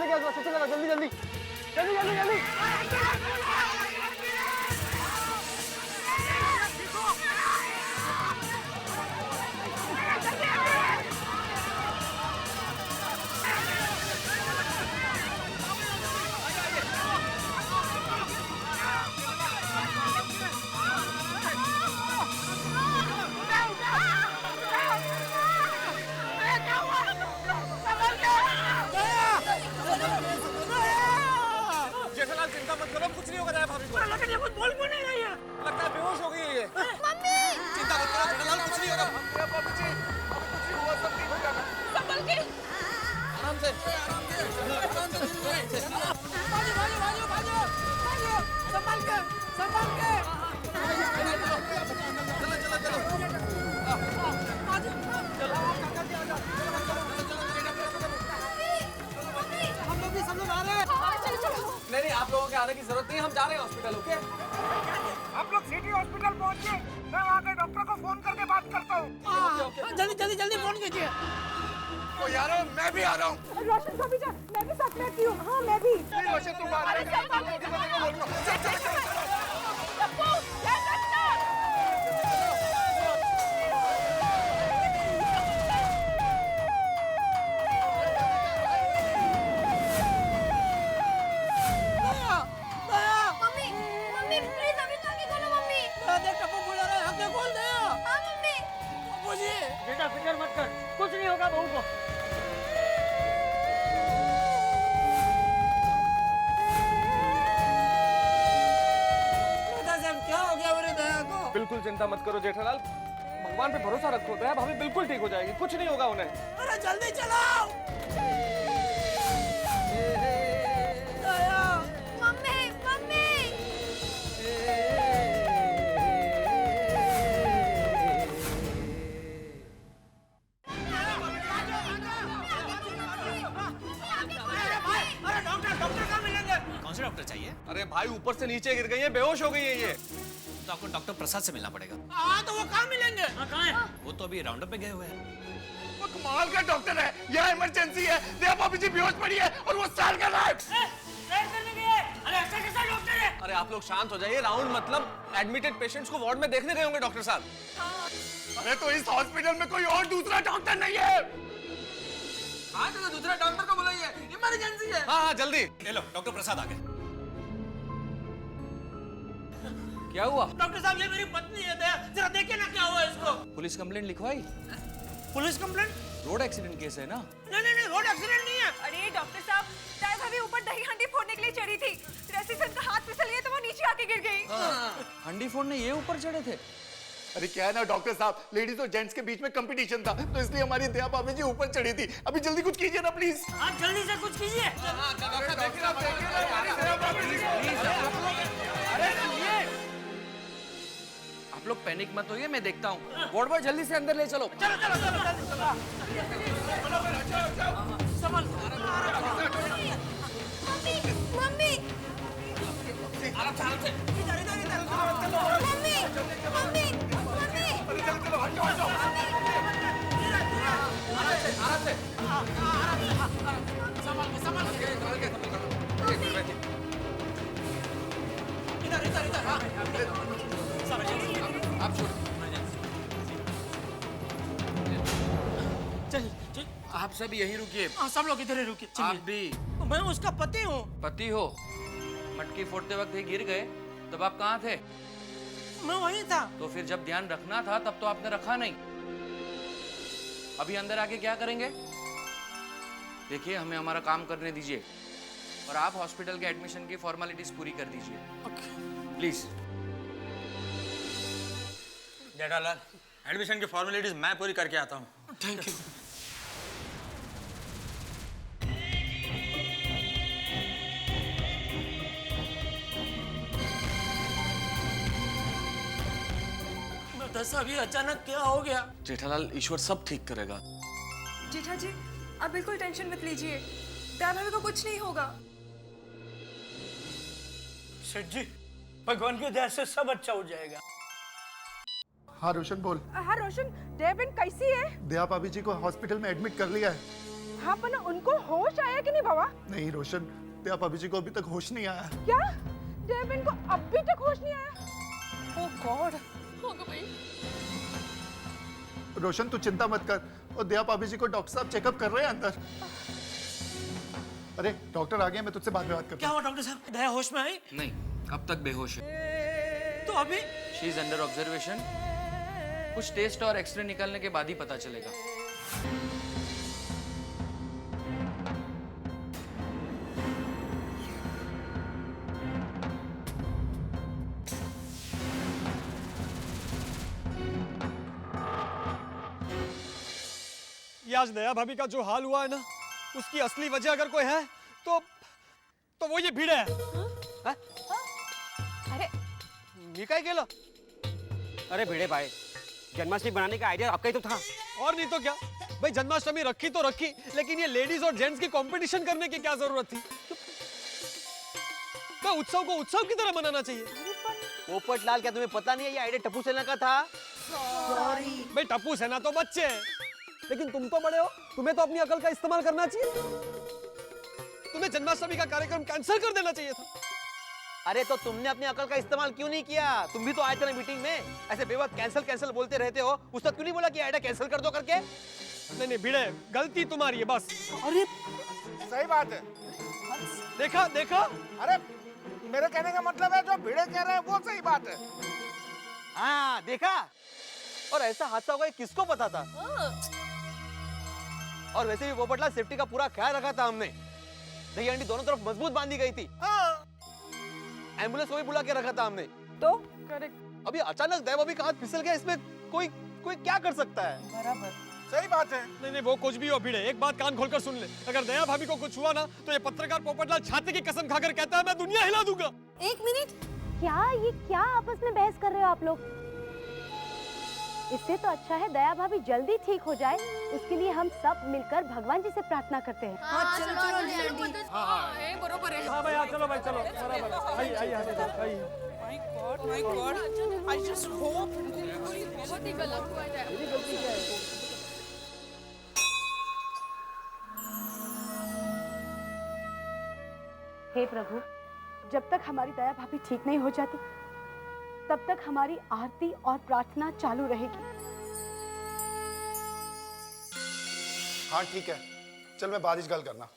लेके आओ, सबसे लगा, जल्दी जल्दी जल्दी जल्दी जल्दी। जेठालाल चिंता मत करो, कुछ नहीं होगा दया भाभी को। लेकिन ये कुछ बोल क्यों नहीं रही है? लगता है बेहोश हो गई है ये। मम्मी चिंता मत करो जेठालाल, कुछ नहीं होगा। बाबू जी, अभी कुछ नहीं हुआ, सब ठीक हो जाएगा। संभल के। आराम से आराम से भागो भागो भागो भागो भागो, संभाल के संभाल के। हम लोग भी सब लोग आ रहे हैं। नहीं नहीं, आप लोगों के आने की जरूरत नहीं है, हम जा रहे हैं हॉस्पिटल। ओके, आप लोग सिटी हॉस्पिटल पहुंचिए, मैं वहाँ के डॉक्टर को फोन करके बात करता हूँ। जल्दी जल्दी जल्दी फोन कीजिए। ओ यार, मैं भी आ रहा हूँ। रोशन को भी जा, मैं भी साथ में आती हूँ। हाँ मैं भी। रोशन तुम आ रहे हो? मम्मी मम्मी प्लीज अभी तक नहीं खोलो मम्मी। देख टप्पू बुला रहा है, आंखें खोल दे। हाँ मम्मी। टप्पू जी, बेटा फिक्र मत कर, कुछ नहीं होगा बहू को। साहब क्या हो गया मेरे दया को? बिल्कुल चिंता मत करो जेठालाल, भगवान पे भरोसा रखो। दया भाभी बिल्कुल ठीक हो जाएगी, कुछ नहीं होगा उन्हें। अरे जल्दी चलाओ। दया, मम्मी मम्मी। अरे डॉक्टर कहाँ मिलेंगे? कौन से डॉक्टर चाहिए? अरे भाई ऊपर से नीचे गिर गई है, बेहोश हो गई है ये। तो आपको डॉक्टर प्रसाद से मिलना पड़ेगा। हाँ तो वो कहाँ मिलेंगे? कहाँ है? वो तो अभी राउंड अप पे गए हुए हैं। वो कमाल का डॉक्टर है, यहाँ इमरजेंसी है, दया भाभी जी बेहोश पड़ी है और वो स्टार कर रहा है। करने गए। अरे ऐसा कैसा डॉक्टर है? अरे आप लोग शांत हो जाइए। राउंड मतलब एडमिटेड पेशेंट्स को वार्ड में देखने गए होंगे डॉक्टर साहब। अरे तो इस हॉस्पिटल में कोई और दूसरा डॉक्टर नहीं है? हाँ तो दूसरा डॉक्टर को बुलाइए, इमरजेंसी है। हाँ हाँ जल्दी। ले लो, डॉक्टर प्रसाद आ गए। क्या हुआ? डॉक्टर साहब ये मेरी पत्नी है दया, जरा देखिए ना क्या हुआ इसको। पुलिस कंप्लेंट लिखवाई? Police complaint? Road accident case है ना? नहीं रोड एक्सीडेंट नहीं है। अरे डॉक्टर साहब, दया भाभी ऊपर दही हांडी फोड़ने के लिए चढ़ी थी, रस्सी से उनका हाथ फिसल गया तो वो नीचे आके गिर गई। हंडी फोड़ने ये ऊपर चढ़े थे? अरे क्या है ना डॉक्टर साहब, लेडीज और जेंट्स के बीच में कंपटीशन था, तो इसलिए हमारी दया भाभी जी ऊपर चढ़ी थी। अभी जल्दी कुछ कीजिए ना प्लीज। आप जल्दी से कुछ कीजिए। आप लोग पैनिक मत होइए, मैं देखता हूँ। वार्ड बॉय जल्दी से अंदर ले चलो। Mummy mummy mummy mummy mummy. आप छोड़। चल चल, आप सब यहीं रुकिए। हाँ सब लोग इधर ही रुकिए। आप चलिए। भी मैं उसका पति हूँ। पति हो? मटकी फोड़ते वक्त ही गिर गए, तब आप कहाँ थे? मैं वहीं था। तो फिर जब ध्यान रखना था तब तो आपने रखा नहीं। अभी अंदर आके क्या करेंगे? देखिए हमें हमारा काम करने दीजिए और आप हॉस्पिटल के एडमिशन की फॉर्मेलिटीज पूरी कर दीजिए प्लीज। जेठालाल, एडमिशन की फॉर्मेलिटीज मैं पूरी करके आता हूँ। Thank you. दस अभी अचानक क्या हो गया? जेठालाल, ईश्वर सब ठीक करेगा। जेठा जी आप बिल्कुल टेंशन मत लीजिए, दया भाभी को कुछ नहीं होगा। सेठ जी, भगवान की दया से सब अच्छा हो जाएगा। हाँ रोशन बोल। हाँ रोशन, दया बहन कैसी है? दया भाभी जी को हॉस्पिटल में एडमिट कर लिया है। हाँ पर ना उनको होश आया कि नहीं बाबा? नहीं रोशन, दया भाभी जी को अभी तक होश नहीं आया। क्या डेविन को अभी तक होश नहीं आया? ओह गॉड, होगा भाई। रोशन तू चिंता मत कर, और दया भाभी जी को डॉक्टर साहब चेकअप कर रहे हैं अंदर। अरे डॉक्टर आ गए, मैं तुझसे बाद में बात करता क्या हुआ डॉक्टर साहब? दया होश में आई? नहीं, अब तक बेहोश है। तो अभी शी इज अंडर ऑब्जर्वेशन। कुछ टेस्ट और एक्सरे निकालने के बाद ही पता चलेगा। ये आज दया भाभी का जो हाल हुआ है ना, उसकी असली वजह अगर कोई है तो वो ये भीड़ है। अरे मी काय केलं? अरे भिड़े भाई, जन्माष्टमी बनाने का आइडिया आपका ही तो था। और नहीं तो क्या भाई, जन्माष्टमी रखी तो रखी, लेकिन ये लेडीज और जेंट्स की कंपटीशन करने की क्या जरूरत थी? तो उत्सव को उत्सव की तरह मनाना चाहिए। पोपटलाल, क्या तुम्हें पता नहीं है ये आइडिया टप्पू सेना का था? भाई टप्पू सेना तो बच्चे हैं, लेकिन तुम तो बड़े हो, तुम्हें तो अपनी अकल का इस्तेमाल करना चाहिए। तुम्हें जन्माष्टमी का कार्यक्रम कैंसिल कर देना चाहिए था। अरे तो तुमने अपनी अकल का इस्तेमाल क्यों नहीं किया? तुम भी तो आए थे ना मीटिंग में, ऐसे बेवक्त कैंसिल कैंसिल बोलते रहते हो। उस तक क्यों नहीं बोला कि आइडिया कैंसिल कर दो करके? नहीं भिड़े, गलती तुम्हारी है बस। अरे सही बात है। देखा देखा, अरे मेरे कहने का मतलब है जो भिड़े कह रहे हैं वो सही बात है। हाँ देखा, और ऐसा हादसा होगा ये किसको पता था? और वैसे भी पोपटलाल, सेफ्टी का पूरा ख्याल रखा था हमने। दही हांडी दोनों तरफ मजबूत बांधी गई थी। एम्बुलेंस को भी बुला के रखा था हमने। तो करेक्ट। अभी अचानक दया भाभी का हाथ फिसल गया, इसमें कोई क्या कर सकता है? बराबर। सही बात है। नहीं वो कुछ भी हो भिड़े, एक बात कान खोलकर सुन ले। अगर दया भाभी को कुछ हुआ ना, तो ये पत्रकार पोपटलाल छाती की कसम खाकर कहता है मैं दुनिया हिला दूंगा। एक मिनट, ये क्या आपस में बहस कर रहे हो आप लोग? इससे तो अच्छा है दया भाभी जल्दी ठीक हो जाए, उसके लिए हम सब मिलकर भगवान जी से प्रार्थना करते हैं। हाँ, चलो जल्दी। हाँ बरोबर है। हाँ भाई चलो भाई चलो, बराबर। आइए आइए। My God, I just hope बहुत ही गलत हुआ है। हे प्रभु, जब तक हमारी दया भाभी ठीक नहीं हो जाती, तब तक हमारी आरती और प्रार्थना चालू रहेगी। हाँ ठीक है, चल मैं बारिश गल करना।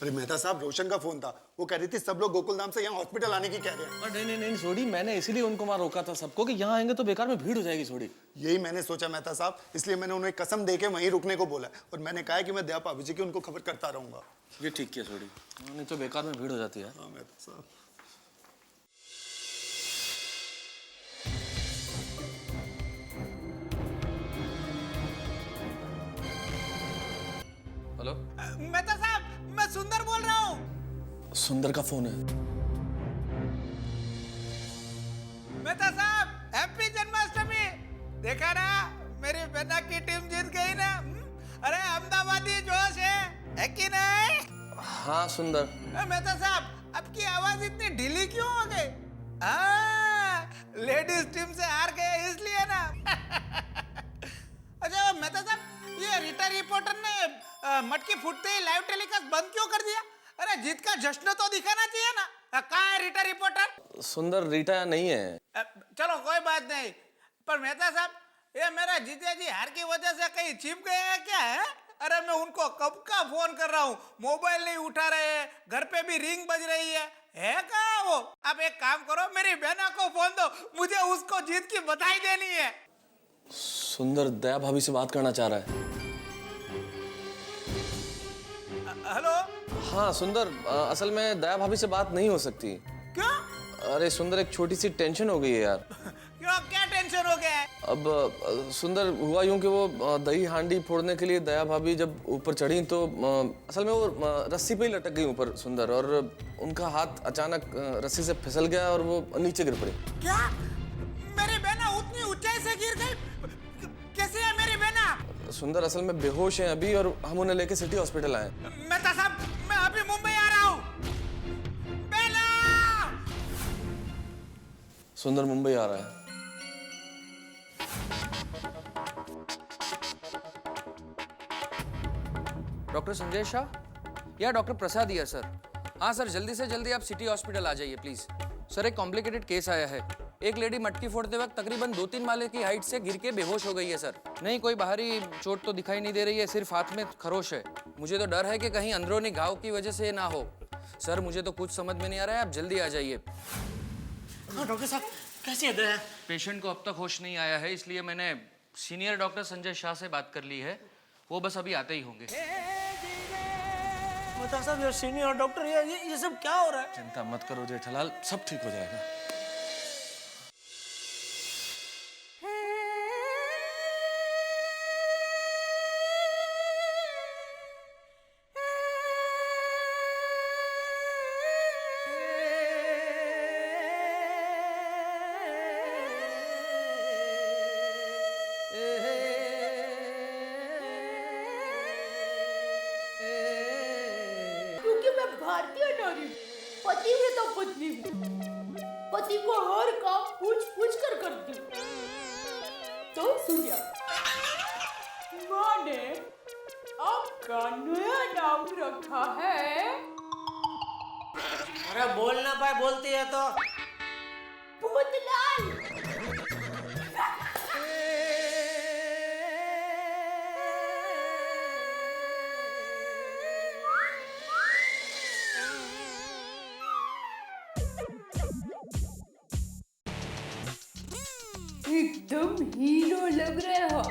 अरे मेहता साहब, रोशन का फोन था, वो कह रही थी सब लोग गोकुल धाम से यहाँ हॉस्पिटल आने की कह रहे हैं। नहीं सोडी, मैंने इसीलिए उनको वहां रोका था सबको कि यहाँ आएंगे तो बेकार में भीड़ हो जाएगी सोडी। यही मैंने सोचा मेहता साहब, इसलिए मैंने उन्हें कसम देके वहीं रुकने को बोला, और मैंने कहा कि मैं दया भाभी जी की उनको खबर करता रहूंगा। ये ठीक किया सोडी, नहीं तो बेकार में भीड़ हो जाती है। हाँ मेहता साहब। हेलो, मेहता साहब, मैं सुंदर बोल रहा हूँ। सुंदर का फोन है। मेहता साहब, हैप्पी जन्माष्टमी। देखा ना, मेरी बेटा की टीम जीत गई ना। अरे अहमदाबादी जोश है कि नहीं? हाँ सुंदर। मेहता साहब, आपकी आवाज इतनी ढीली क्यों हो गई? लेडीज टीम से हार गए इसलिए ना। अच्छा मेहता साहब, ये रीटा रिपोर्टर ने मटकी फूटते ही लाइव टेलीकास्ट बंद क्यों कर दिया? अरे जीत का जश्न तो दिखाना चाहिए ना। कहाँ है रीटा रिपोर्टर? सुंदर रीटा नहीं है। चलो कोई बात नहीं, पर मेहता साहब, ये मेरा जीजा जी हार की वजह से कहीं छिप गए हैं क्या है? अरे मैं उनको कब का फोन कर रहा हूँ, मोबाइल नहीं उठा रहे, घर पे भी रिंग बज रही है कहाँ वो? आप एक काम करो, मेरी बहना को फोन दो, मुझे उसको जीत की बधाई देनी है। सुंदर दया भाभी से बात करना चाह रहा है। हेलो। हाँ सुंदर, असल में दया भाभी से बात नहीं हो सकती। क्यों? अरे सुंदर, एक छोटी सी टेंशन हो गई है यार। क्यों, क्या टेंशन हो गया है? अब सुंदर, हुआ यूं कि वो दही हांडी फोड़ने के लिए दया भाभी जब ऊपर चढ़ी तो असल में वो रस्सी पे ही लटक गई ऊपर सुंदर, और उनका हाथ अचानक रस्सी से फिसल गया और वो नीचे गिर पड़ी। क्या? मेरी बहना उतनी ऊंचाई से गिर गई? कैसे है मेरी बहना? सुंदर असल में बेहोश हैं अभी, और हम उन्हें लेके सिटी हॉस्पिटल आए। मेहता साहब, मैं अभी मुंबई आ रहा हूँ। बेला! सुंदर मुंबई आ रहा है। डॉक्टर संजय शाह या डॉक्टर प्रसाद ही है सर? हाँ सर, जल्दी से जल्दी आप सिटी हॉस्पिटल आ जाइए प्लीज। सर एक कॉम्प्लिकेटेड केस आया है। एक लेडी मटकी फोड़ते वक्त तकरीबन 2-3 माले की हाइट से गिर के बेहोश हो गई है सर। नहीं कोई बाहरी चोट तो दिखाई नहीं दे रही है, सिर्फ हाथ में खरोश है। मुझे तो डर है कि कहीं अंदरूनी घाव की वजह से ना हो। सर मुझे तो कुछ समझ में नहीं आ रहा है, आप जल्दी आ जाइए। हाँ डॉक्टर साहब, कैसी है दया? पेशेंट को अब तक होश नहीं आया है, इसलिए मैंने सीनियर डॉक्टर संजय शाह से बात कर ली है। वो बस अभी आते ही होंगे। बता साहब, ये सीनियर डॉक्टर, ये सब क्या हो रहा है? चिंता मत करो जेठालाल, सब ठीक हो जाएगा। क्योंकि मैं भारतीय नारी हूँ, पतिव्रता पत्नी हूँ, पति को हर काम पूछ पूछ कर करती हूँ। तो सूर्या, माँ ने आपका नया नाम रखा है। अरे बोल ना पाए, बोलती है तो। भूतलाल। एकदम हीरो लग रहे हो।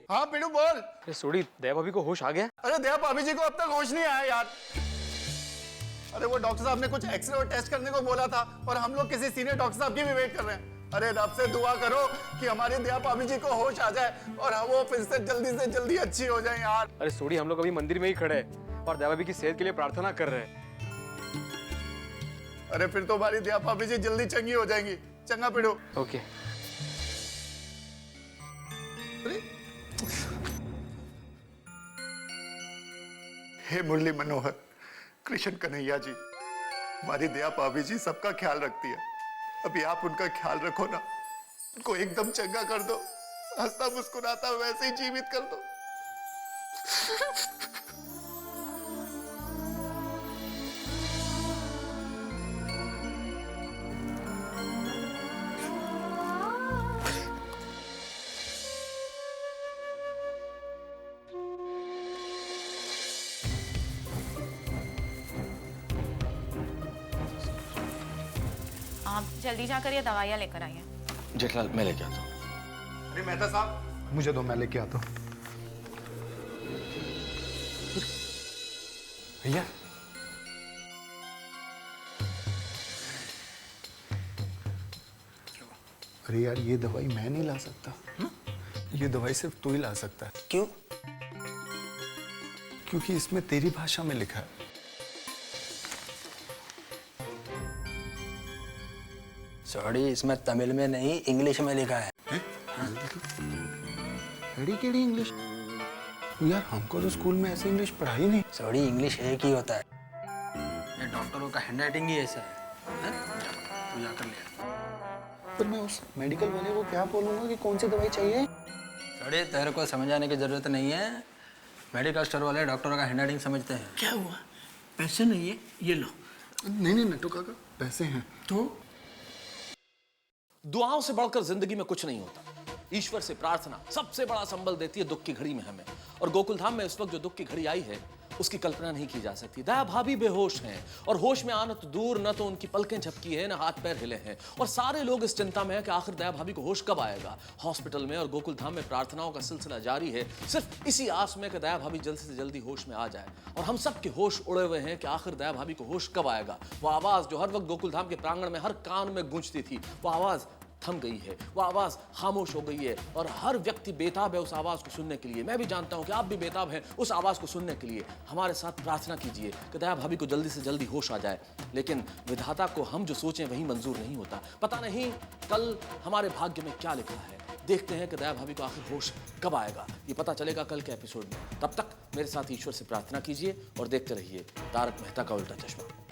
हाँ पिड़ू बोल। अरे सोडी, दया भाभी को होश आ गया? अरे दया भाभी जी को अब तक होश नहीं आया यार। अरे वो डॉक्टर साहब ने कुछ एक्सरे और टेस्ट करने को बोला था और हम लोग किसी सीनियर डॉक्टर साहब की भी वेट कर रहे हैं। अरे रब से दुआ करो कि हमारी दया भाभी जी को होश आ जाए और वो फिर से जल्दी अच्छी हो जाए यार। अरे सोडी, हम लोग अभी मंदिर में ही खड़े हैं और दया भाभी की सेहत के लिए प्रार्थना कर रहे हैं। अरे फिर तो हमारी दया भाभी जी जल्दी चंगी हो जाएंगी। चंगा पिड़ू। ओके। हे मुरली मनोहर, कृष्ण कन्हैया जी, हमारी दया भाभी जी सबका ख्याल रखती है। अभी आप उनका ख्याल रखो ना, उनको एकदम चंगा कर दो, हंसता मुस्कुराता वैसे ही जीवित कर दो। आप जल्दी जाकर ये दवाइयाँ लेकर आइए। जेठालाल मैं लेके आता हूँ। अरे मेहता साहब, मुझे दो, मैं लेके आता हूँ। भैया, अरे यार ये दवाई मैं नहीं ला सकता। ये दवाई सिर्फ तू ही ला सकता है। क्यों? क्योंकि इसमें तेरी भाषा में लिखा है। सॉरी, इसमें तमिल में नहीं इंग्लिश में लिखा है। एडी केडी इंग्लिश? यार हमको तो स्कूल में ऐसे इंग्लिश पढ़ाई नहीं। सॉरी, इंग्लिश एक ही होता है। ये डॉक्टरों का हैंडराइटिंग ही ऐसा है। तू जाकर ले आ। पर मैं उस मेडिकल वाले को क्या बोलूंगा कि कौन सी दवाई चाहिए? सॉरी, तेरे को समझाने की जरूरत नहीं है। मेडिकल स्टोर वाले डॉक्टरों का हैंडराइटिंग समझते हैं। क्या हुआ? पैसे नहीं है, ये लो। नहीं नट्टू काका, पैसे हैं। तो दुआओं से बढ़कर जिंदगी में कुछ नहीं होता। ईश्वर से प्रार्थना सबसे बड़ा संबल देती है दुख की घड़ी में हमें। और गोकुलधाम में इस वक्त जो दुख की घड़ी आई है उसकी कल्पना नहीं की जा सकती। दया भाभी बेहोश हैं और होश में आना तो दूर, न तो उनकी पलकें झपकी है, न हाथ पैर हिले हैं। और सारे लोग इस चिंता में है कि आखिर दया भाभी को होश कब आएगा। हॉस्पिटल में और गोकुलधाम में प्रार्थनाओं का सिलसिला जारी है, सिर्फ इसी आस में कि दया भाभी जल्द से जल्दी होश में आ जाए। और हम सब के होश उड़े हुए हैं कि आखिर दया भाभी को होश कब आएगा। वो आवाज जो हर वक्त गोकुलधाम के प्रांगण में हर कान में गूंजती थी, वो आवाज थम गई है, वो आवाज खामोश हो गई है। और हर व्यक्ति बेताब है उस आवाज को सुनने के लिए। मैं भी जानता हूं कि आप भी बेताब हैं उस आवाज को सुनने के लिए। हमारे साथ प्रार्थना कीजिए कि दया भाभी को जल्दी से जल्दी होश आ जाए। लेकिन विधाता को हम जो सोचें वही मंजूर नहीं होता। पता नहीं कल हमारे भाग्य में क्या लिखा है। देखते हैं कि दया भाभी को आखिर होश कब आएगा, ये पता चलेगा कल के एपिसोड में। तब तक मेरे साथ ईश्वर से प्रार्थना कीजिए और देखते रहिए तारक मेहता का उल्टा चश्मा।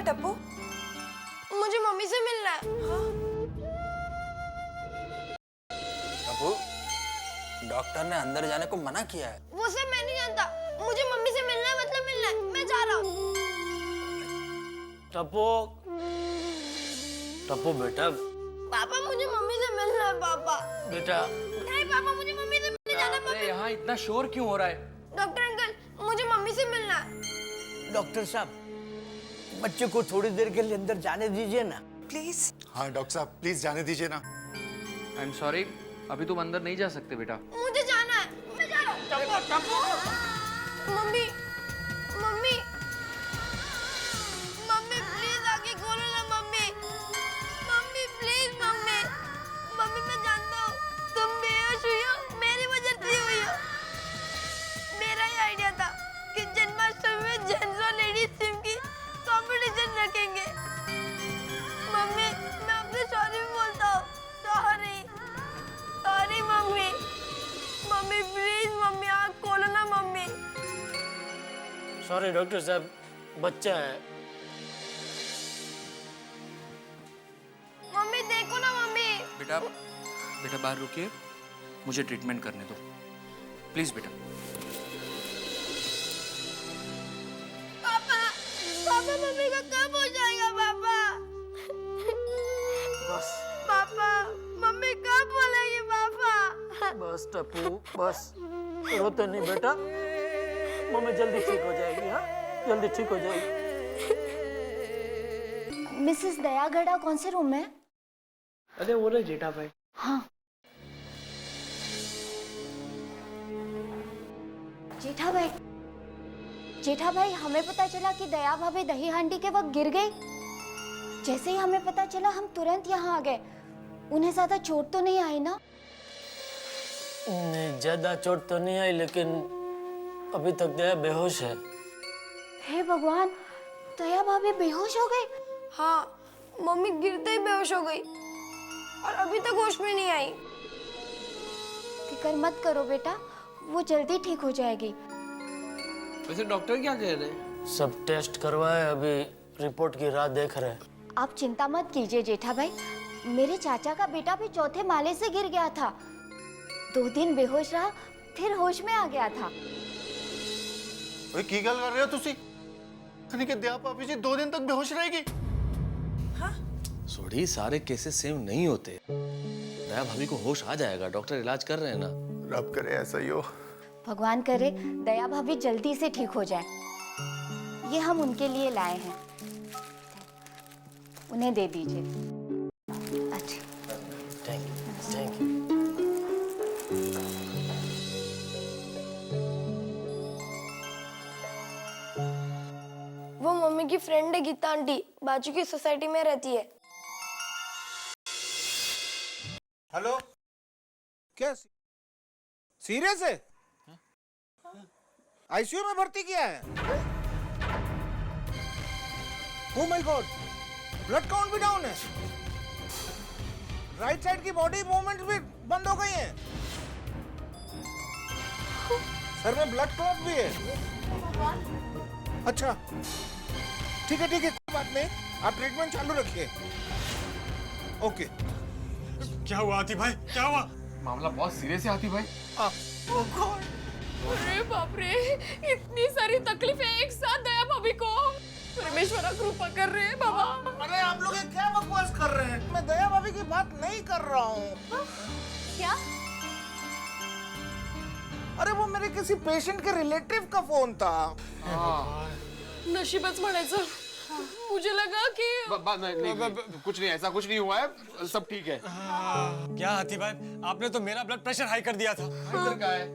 हुआ टप्पू? मुझे मम्मी से मिलना है। टप्पू, डॉक्टर ने अंदर जाने को मना किया है। वो सब मैं नहीं जानता, मुझे मम्मी से मिलना है, मतलब मिलना है। मैं जा रहा हूँ। टप्पू, टप्पू बेटा, पापा मुझे मम्मी से मिलना है। पापा बेटा, नहीं पापा, मुझे मम्मी से मिलने जाना है। अरे यहाँ इतना शोर क्यों हो रहा है? डॉक्टर अंकल, मुझे मम्मी से मिलना है। डॉक्टर साहब, बच्चे को थोड़ी देर के लिए अंदर जाने दीजिए ना। प्लीज। हाँ डॉक्टर साहब प्लीज जाने दीजिए ना। आई एम सॉरी, अभी तुम अंदर नहीं जा सकते बेटा। मुझे जाना है, मैं जा रहा हूँ। मम्मी, मम्मी, मम्मी प्लीज आके खोलो ना। Mummy, mummy please. Mummy, mummy मैं जानता हूँ तुम बेहोश हुई हो, मेरी वजह से हुई हो। मेरा ही आइडिया था कि जन्माष्टमी में जेंट्स और लेडीज टीम की कंपटीशन रखेंगे। मम्मी मैं आपसे सॉरी भी बोलता हूँ। Sorry, sorry mummy. Mummy please, mummy आँख खोलो ना। मम्मी सॉरी डॉक्टर साहब, बच्चा है। मम्मी देखो ना। मम्मी बेटा, बेटा बाहर रुकिए, मुझे ट्रीटमेंट करने दो प्लीज बेटा। पापा, पापा मम्मी का कब हो जाएगा? पापा, बस पापा मम्मी कब बोलेगी? पापा बस टप्पू, बस रोते नहीं बेटा, मम्मी जल्दी ठीक हो जाएगी। हाँ, जल्दी ठीक हो जाएगी। मिसेस दयागढ़ा कौन से रूम में है? अरे वो रहे जेठा भाई। हाँ। जेठा भाई, जेठा भाई, हमें पता चला कि दया भाभी दही हांडी के वक्त गिर गई। जैसे ही हमें पता चला हम तुरंत यहाँ आ गए। उन्हें ज्यादा चोट तो नहीं आई ना? नहीं, ज्यादा चोट तो नहीं आई, लेकिन अभी तक दया बेहोश है। हे भगवान, दया भाभी बेहोश हो गई? हाँ, मम्मी गिरते ही बेहोश हो गई और अभी तक होश में नहीं आई। फिक्र मत करो बेटा, वो जल्दी ठीक हो जाएगी। वैसे डॉक्टर क्या कह रहे हैं? सब टेस्ट करवाए, अभी रिपोर्ट की राह देख रहे हैं। आप चिंता मत कीजिए जेठा भाई, मेरे चाचा का बेटा भी चौथे माले से गिर गया था। 2 दिन बेहोश रहा, फिर होश में आ गया था। ओए की गल कर रहे हो तुसी? यानी कि दया भाभी जी 2 दिन तक बेहोश रहेगी? सोडी, सारे केसेस सेम नहीं होते। दया भाभी को होश आ जाएगा, डॉक्टर इलाज कर रहे हैं ना। रब करे ऐसा ही हो। भगवान करे दया भाभी जल्दी से ठीक हो जाए। ये हम उनके लिए लाए हैं, उन्हें दे दीजिए। अच्छा, थैंक यू, थैंक यू। वो मम्मी की फ्रेंड है गीता आंटी, बाजू की सोसाइटी में रहती है। हेलो, क्या सीरियस है? आईसीयू में भर्ती किया है? Oh my God, blood count भी डाउन है, राइट साइड की बॉडी मूवमेंट भी बंद हो गई है, सर में ब्लड क्लॉट भी है। अच्छा ठीक है, कोई बात नहीं, आप ट्रीटमेंट चालू रखिए। ओके। क्या हुआ आती भाई, क्या हुआ? मामला बहुत सीरियस है आती भाई। अरे बाप रे, इतनी सारी तकलीफें एक साथ दया भाभी को। परमेश्वर कृपा कर रहे हैं बाबा। अरे आप लोग ये क्या बकवास कर रहे हैं? मैं दया भाभी की बात नहीं कर रहा हूँ। क्या? अरे वो मेरे किसी पेशेंट के रिलेटिव का फोन था। नशीबच म्हणायचं। मुझे लगा कि कुछ नहीं, ऐसा कुछ नहीं हुआ है, सब ठीक है। क्या आती भाई, आपने तो मेरा ब्लड प्रेशर हाई कर दिया था। इधर क्या है?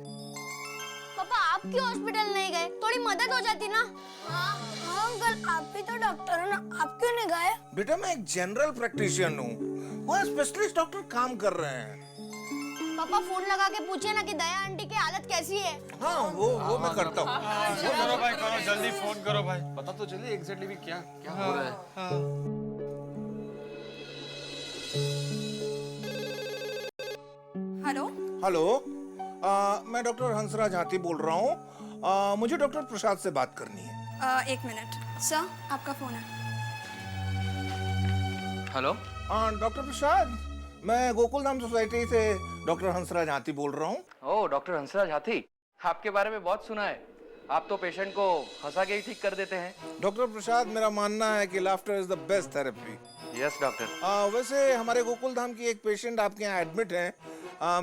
पापा आप क्यों हॉस्पिटल नहीं गए? थोड़ी मदद हो जाती ना। हाँ अंकल, आप भी तो डॉक्टर हो ना, आप क्यों नहीं गए? बेटा मैं एक जनरल प्रैक्टिशियन हूँ, वहाँ स्पेशलिस्ट डॉक्टर काम कर रहे हैं। पापा फोन लगा के पूछिए ना कि दया आंटी की हालत कैसी है। हाँ वो मैं करता हूँ। करो भाई, करो जल्दी फोन करो भाई। पता तो चलिए एग्जैक्टली भी क्या क्या हो रहा है। हेलो हेलो, मैं डॉक्टर हंसराज हाथी बोल रहा हूँ। मुझे डॉक्टर प्रसाद से बात करनी है। 1 मिनट सर, आपका फोन है। हेलो। हाँ डॉक्टर प्रसाद, मैं गोकुलधाम सोसाइटी से डॉक्टर हंसराज हाथी बोल रहा हूँ। ओह डॉक्टर हंसराज हाथी, आपके बारे में बहुत सुना है। आप तो पेशेंट को हंसा के ही ठीक कर देते हैं। डॉक्टर प्रसाद, मेरा मानना है कि laughter is the best therapy. Yes doctor. वैसे हमारे गोकुलधाम की एक पेशेंट आपके यहाँ एडमिट है,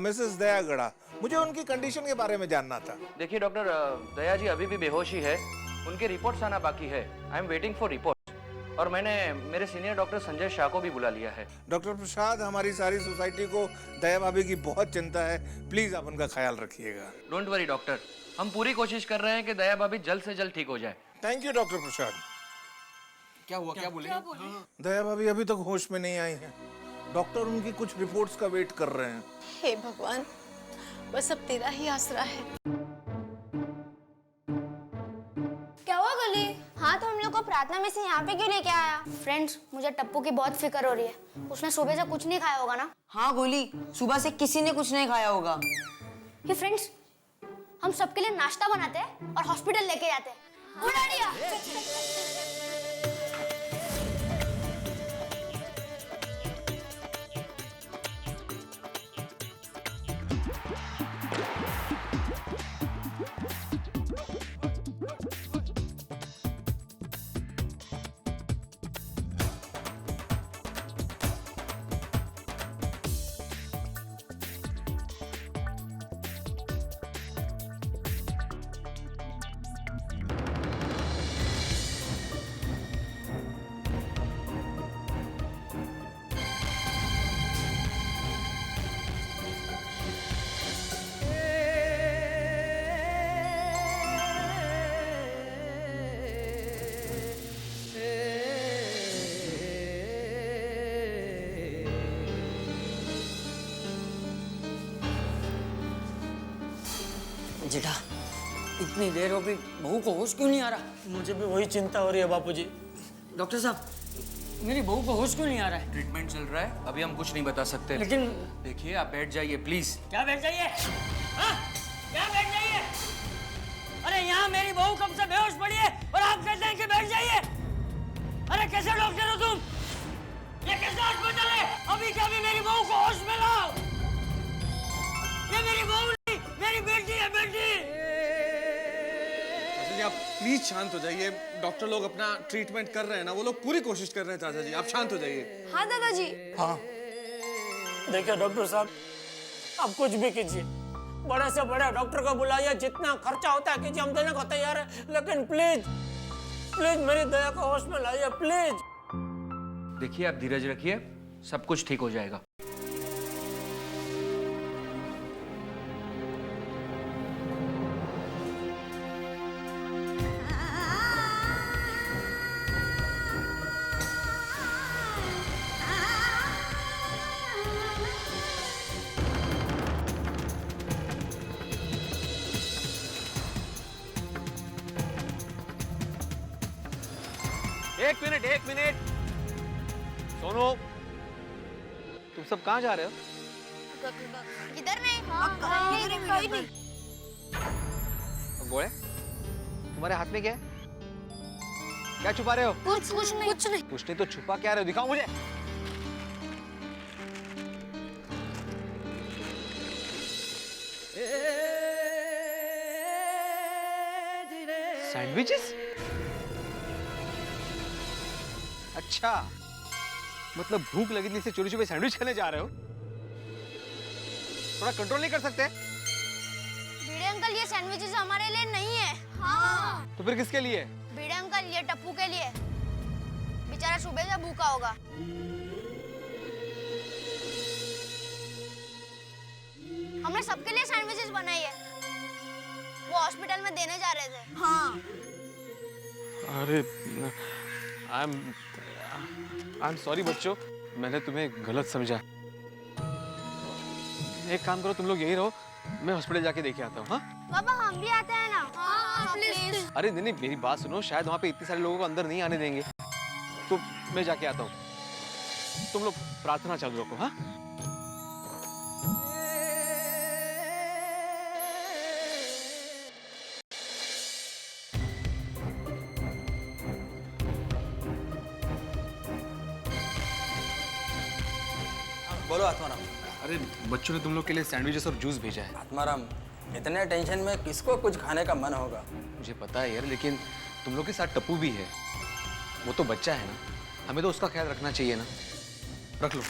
मिसेस दया गड़ा। मुझे उनकी कंडीशन के बारे में जानना था। देखिए डॉक्टर, दया जी अभी भी बेहोश ही है। उनके रिपोर्ट्स आना बाकी है। I am waiting for report. और मैंने मेरे सीनियर डॉक्टर संजय शाह को भी बुला लिया है। डॉक्टर प्रसाद, हमारी सारी सोसाइटी को दया भाभी की बहुत चिंता है, प्लीज आप उनका ख्याल रखिएगा। डोंट वरी डॉक्टर, हम पूरी कोशिश कर रहे हैं कि दया भाभी जल्द से जल्द ठीक हो जाए। थैंक यू डॉक्टर प्रसाद। क्या हुआ, क्या बोले? दया भाभी अभी तक होश में नहीं आई हैं। डॉक्टर उनकी कुछ रिपोर्ट्स का वेट कर रहे हैं। हे भगवान, बस अब तेरा ही आसरा है। क्या हुआ गली? हाँ, तो हम लोग को प्रार्थना में से यहाँ पे क्यों लेके आया? फ्रेंड्स, मुझे टप्पू की बहुत फिक्र हो रही है। उसने सुबह से कुछ नहीं खाया होगा ना? हाँ गोली, सुबह से किसी ने कुछ नहीं खाया होगा। ये फ्रेंड्स, हम सबके लिए नाश्ता बनाते हैं और हॉस्पिटल लेके जाते हैं। उड़ा दिया। जेठा, इतनी देर हो गई, बहू को होश क्यों नहीं आ रहा? मुझे भी वही चिंता हो रही है बापूजी। डॉक्टर साहब, मेरी बहू को होश क्यों नहीं आ रहा है? ट्रीटमेंट चल रहा है, अभी हम कुछ नहीं बता सकते। लेकिन देखिए, आप बैठ जाइए प्लीज। क्या बैठ जाइए? हाँ? क्या बैठ जाइए? अरे यहाँ मेरी बहू कब से बेहोश पड़ी है और आप कहते हैं कि बैठ जाइए? अरे कैसे डॉक्टर हो तुम? ये कैसा हॉस्पिटल है? अभी क्या भी मेरी बहू को होश में लाओ। ये मेरी बहू नहीं, मेरी बेटी है, बेटी। चाचा जी आप प्लीज शांत हो जाइए। डॉक्टर लोग अपना ट्रीटमेंट कर रहे हैं ना, वो लोग पूरी कोशिश कर रहे हैं। चाचा जी आप शांत हो जाइए। हाँ दादाजी। हाँ, देखिए डॉक्टर साहब, आप कुछ भी कीजिए, बड़े से बड़े डॉक्टर को बुलाइए, जितना खर्चा होता है कीजिए, हम देने को तैयार है। लेकिन प्लीज प्लीज मेरी दया को होश में लाइए, प्लीज। देखिए, आप धीरज रखिए, सब कुछ ठीक हो जाएगा। एक मिनट सोनो, तुम सब कहाँ जा रहे हो? किधर नहीं? कोई नहीं। गोळे, तुम्हारे हाथ में क्या है? क्या छुपा रहे हो? कुछ नहीं। कुछ नहीं तो छुपा क्या रहे हो? दिखाओ मुझे। सैंडविचेस? अच्छा, मतलब भूख लगी थी, चोरी छुपे सैंडविच खाने जा रहे हो? थोड़ा कंट्रोल नहीं कर सकते? भिड़े अंकल, ये सैंडविचेस हमारे लिए नहीं है। हाँ। तो फिर किसके लिए? भिड़े अंकल, ये टप्पू के लिए। बेचारा सुबह से भूखा होगा। हमने सबके लिए सैंडविचेस बनाई है। वो हॉस्पिटल में देने जा रहे थे। हाँ। अरे, आई एम सॉरी बच्चों, मैंने तुम्हें गलत समझा। एक काम करो, तुम लोग यही रहो, मैं हॉस्पिटल जाके देखे आता हूँ। हाँ पापा, हम भी आते हैं ना? हाँ, प्लीज। अरे नहीं, मेरी बात सुनो, शायद वहाँ पे इतने सारे लोगों को अंदर नहीं आने देंगे, तो मैं जाके आता हूँ। तुम लोग प्रार्थना चालू रखो। हाँ, बोलो आत्माराम। अरे बच्चों ने तुम लोग के लिए सैंडविचेस और जूस भेजा है। आत्माराम, इतने टेंशन में किसको कुछ खाने का मन होगा? मुझे पता है यार, लेकिन तुम लोग के साथ टप्पू भी है। वो तो बच्चा है ना, हमें तो उसका ख्याल रखना चाहिए ना। रख लो।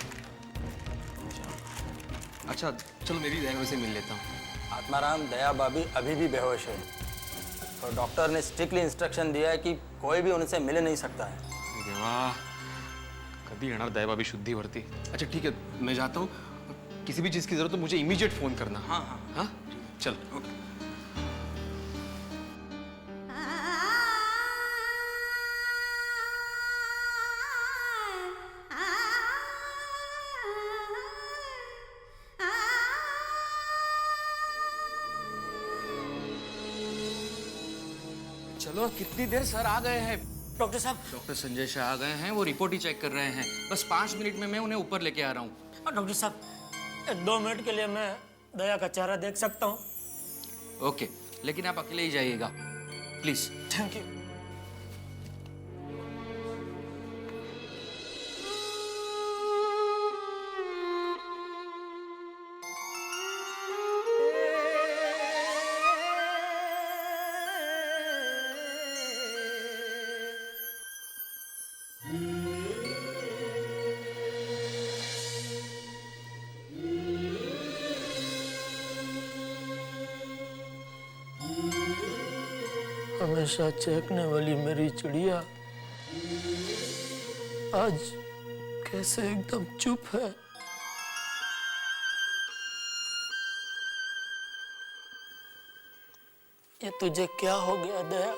अच्छा चलो, मेरी दया से मिल लेता हूँ। आत्माराम, दया भाभी अभी भी बेहोश है और डॉक्टर ने स्ट्रिक्टली इंस्ट्रक्शन दिया है कि कोई भी उनसे मिल नहीं सकता है। देवा, कभी येणार दया भाभी शुद्धि भरती। अच्छा ठीक है, मैं जाता हूँ। किसी भी चीज़ की जरूरत हो मुझे इमीडिएट फोन करना। हाँ हाँ हाँ, चल। ओके। चलो, कितनी देर सर आ गए हैं। डॉक्टर साहब, डॉक्टर संजय शाह आ गए हैं, वो रिपोर्ट ही चेक कर रहे हैं। बस 5 मिनट में मैं उन्हें ऊपर लेके आ रहा हूँ। डॉक्टर साहब, 2 मिनट के लिए मैं दया का चेहरा देख सकता हूँ? ओके, लेकिन आप अकेले ही जाइएगा प्लीज। Thank you. हमेशा चहकने वाली मेरी चिड़िया आज कैसे एकदम चुप है। ये तुझे क्या हो गया दया?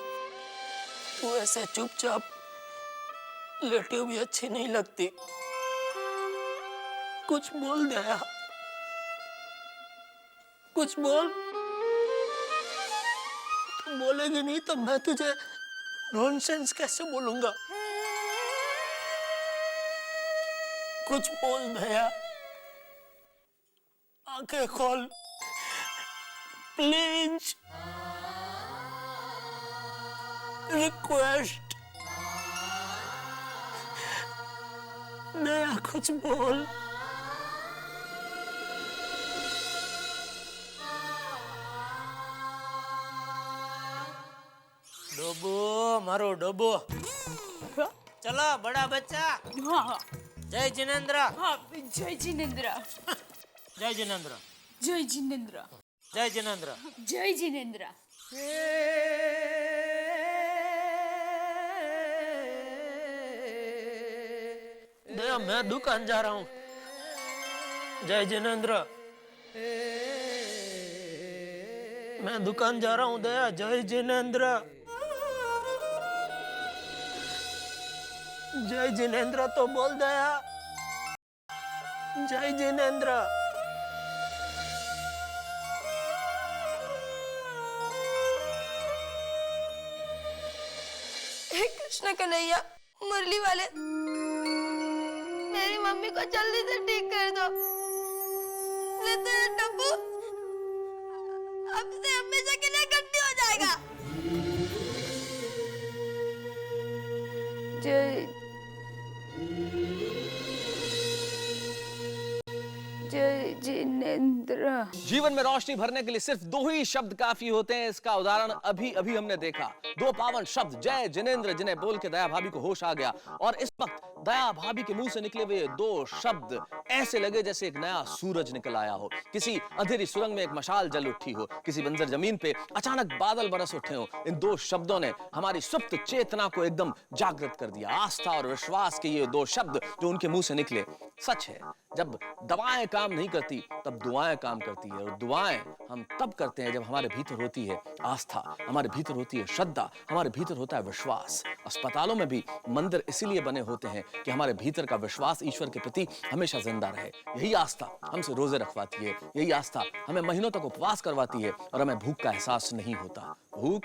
तू ऐसे चुपचाप लेटी हुई अच्छी नहीं लगती। कुछ बोल दया, कुछ बोल। तू बोलेगी नहीं तो मैं तुझे नॉनसेंस कैसे बोलूंगा? कुछ बोल दया, आंखें खोल प्लीज, रिक्वेस्ट। दया कुछ बोल। डोबो, मारो डोबो। चलो बड़ा बच्चा। हाँ जय जिनेंद्र। हाँ, जय जिनेंद्र। जय जिनेंद्र। जय जिनेंद्र। जय जिनेंद्र। जय जिनेंद्र। दया, मैं दुकान जा रहा हूँ। जय जिनेंद्र। मैं दुकान जा रहा हूँ दया। जय जिनेंद्र। जय जिनेंद्र तो बोल दया। जय जिनेंद्र। हे कृष्ण कन्हैया, मुरली वाले, मेरी मम्मी को जल्दी से ठीक कर दो, नहीं तो ये टप्पू अब से हमेशा के लिए गड्डी हो जाएगा। जय जय जिनेंद्र। जीवन में रोशनी भरने के लिए सिर्फ 2 ही शब्द काफी होते हैं। इसका उदाहरण अभी अभी हमने देखा। 2 पावन शब्द जय जिनेंद्र, जिन्हें बोल के दया भाभी को होश आ गया। और इस वक्त दया भाभी के मुंह से निकले हुए 2 शब्द ऐसे लगे जैसे एक नया सूरज निकल आया हो, किसी अंधेरी सुरंग में एक मशाल जल उठी हो, किसी बंजर जमीन पे अचानक बादल बरस उठे हो। इन 2 शब्दों ने हमारी सुप्त चेतना को एकदम जागृत कर दिया। आस्था और विश्वास के ये 2 शब्द जो उनके मुंह से निकले, सच है जब दवाएं काम नहीं करती तब दुआएं काम करती है। और दुआएं हम तब करते हैं जब हमारे भीतर होती है आस्था, हमारे भीतर होती है श्रद्धा, हमारे भीतर होता है विश्वास। अस्पतालों में भी मंदिर इसीलिए बने होते हैं कि हमारे भीतर का विश्वास ईश्वर के प्रति हमेशा जिंदा रहे। यही आस्था हमसे रोजे रखवाती है, यही आस्था हमें महीनों तक उपवास करवाती है और हमें भूख का एहसास नहीं होता। भूख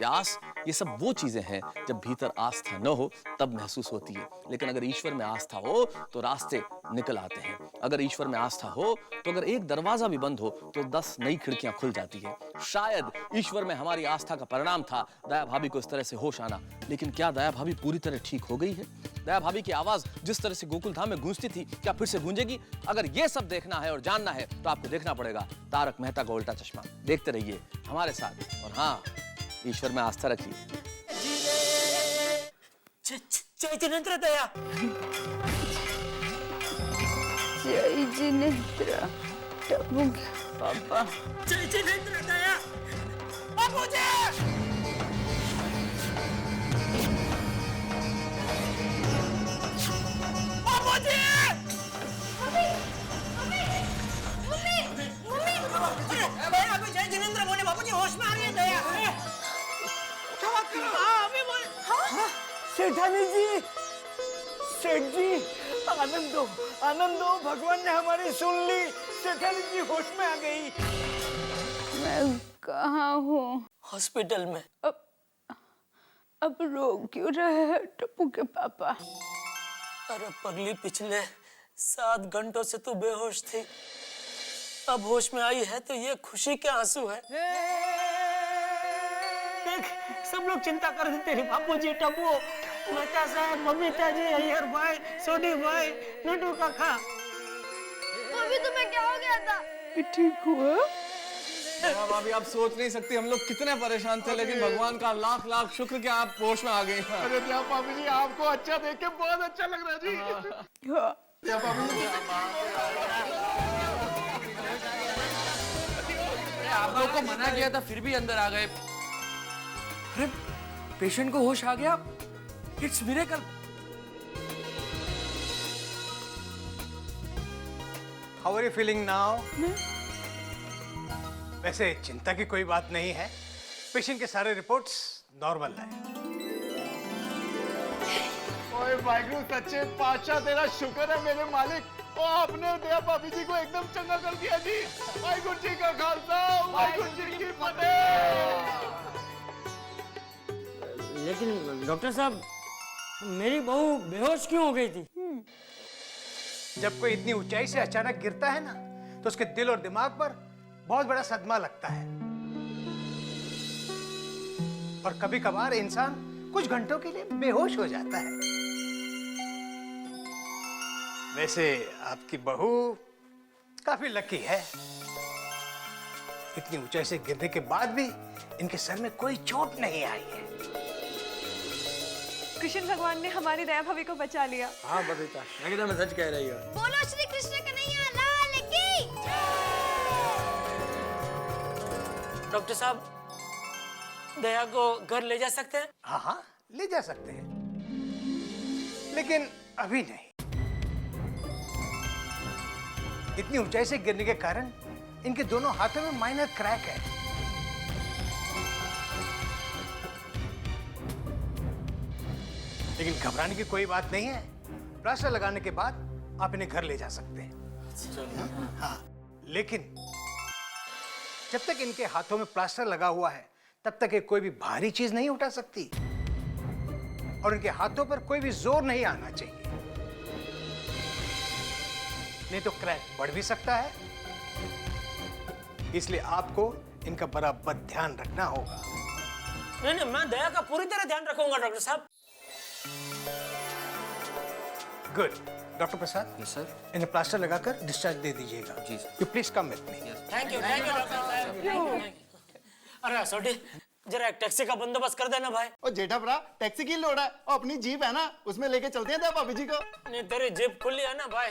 प्यास, ये सब वो चीजें हैं जब भीतर आस्था न हो तब महसूस होती है। लेकिन अगर ईश्वर में आस्था हो तो रास्ते निकल आते हैं। अगर ईश्वर में आस्था हो तो अगर एक दरवाजा भी बंद हो तो 10 नई खिड़कियां खुल जाती है। शायद ईश्वर में हमारी आस्था का परिणाम था दया भाभी को इस तरह से होश आना। लेकिन क्या दया भाभी पूरी तरह ठीक हो गई है? दया भाभी की आवाज जिस तरह से गोकुल धाम में गूंजती थी, क्या फिर से गूंजेगी? अगर ये सब देखना है और जानना है तो आपको देखना पड़ेगा तारक मेहता का उल्टा चश्मा। देखते रहिए हमारे साथ, और हाँ, ईश्वर में आस्था रखिए। जय जिनेंद्र दया। जय जिनेंद्र पापा। जय जिनेंद्र दया। बाबूजी! बाबूजी! अभी जय जिनेंद्र बोले, बाबूजी होश में आ गए दया। सेठानी जी, सेठ जी, आनंद दो, भगवान ने हमारी सुन ली। सेठानी जी होश में आ गई। मैं कहाँ हूँ? हॉस्पिटल में। अब रो क्यों रहे हैं टप्पू के पापा? अरे पगली, पिछले 7 घंटों से तू बेहोश थी, अब होश में आई है तो ये खुशी के आंसू है। देख, सब लोग चिंता कर रहे थे तेरी बापूजी, टप्पू, मेहता साहब, मम्मीता जी, अय्यर भाई, सोडी भाई, नटू काका। अभी तुम्हें क्या हो गया था? ठीक हुआ? भाभी आप सोच नहीं सकती हम लोग कितने परेशान थे, लेकिन भगवान का लाख लाख शुक्र कि आप होश में आ गई। अरे दया भाभी जी, आपको अच्छा देख के बहुत अच्छा लग रहा है जी। दया भाभी जी, आप लोग को मना किया था फिर भी अंदर आ गए। अरे पेशेंट को होश आ गया, it's miracle. How are you feeling now? वैसे चिंता की कोई बात नहीं है, पेशेंट के सारे रिपोर्ट्स नॉर्मल है। ओए वाहिगुरु सच्चे पातशाह, तेरा शुक्र है मेरे मालिक। ओ आपने दया भाभी जी को एकदम चंगा कर दिया जी। वाहिगुरु जी का खालसा, वाहिगुरु जी की फतेह। लेकिन डॉक्टर साहब, मेरी बहू बेहोश क्यों हो गई थी? जब कोई इतनी ऊंचाई से अचानक गिरता है ना, तो उसके दिल और दिमाग पर बहुत बड़ा सदमा लगता है, और कभी कभार इंसान कुछ घंटों के लिए बेहोश हो जाता है। वैसे आपकी बहू काफी लकी है, इतनी ऊंचाई से गिरने के बाद भी इनके सर में कोई चोट नहीं आई है। कृष्ण भगवान ने हमारी दया भाभी को बचा लिया। हाँ बबीता, एकदम सच कह रही हो। बोलो श्री कृष्ण कन्हैया लाल की। डॉक्टर साहब, दया को घर ले जा सकते हैं? हाँ हाँ, ले जा सकते हैं, लेकिन अभी नहीं। इतनी ऊंचाई से गिरने के कारण इनके दोनों हाथों में माइनर क्रैक है। लेकिन घबराने की कोई बात नहीं है, प्लास्टर लगाने के बाद आप इन्हें घर ले जा सकते हैं। हाँ, लेकिन जब तक इनके हाथों में प्लास्टर लगा हुआ है तब तक ये कोई भी भारी चीज नहीं उठा सकती, और इनके हाथों पर कोई भी जोर नहीं आना चाहिए, नहीं तो क्रैक बढ़ भी सकता है। इसलिए आपको इनका बराबर ध्यान रखना होगा। नहीं, मैं दया का पूरी तरह ध्यान रखूंगा डॉक्टर साहब। Good. Doctor Prasad, yes sir. इन्हें प्लास्टर लगाकर डिस्चार्ज दे दीजिएगा। जी sir. You please come with me. Thank you doctor साहब। अरे सोटी, जरा एक टैक्सी का बंदोबस्त कर देना भाई। ओ जेठा भरा, टैक्सी की लोड़ है, और अपनी जीप है ना, उसमें लेके चलते हैं दया भाभी जी को। नहीं, तेरी जेब खुली है ना भाई,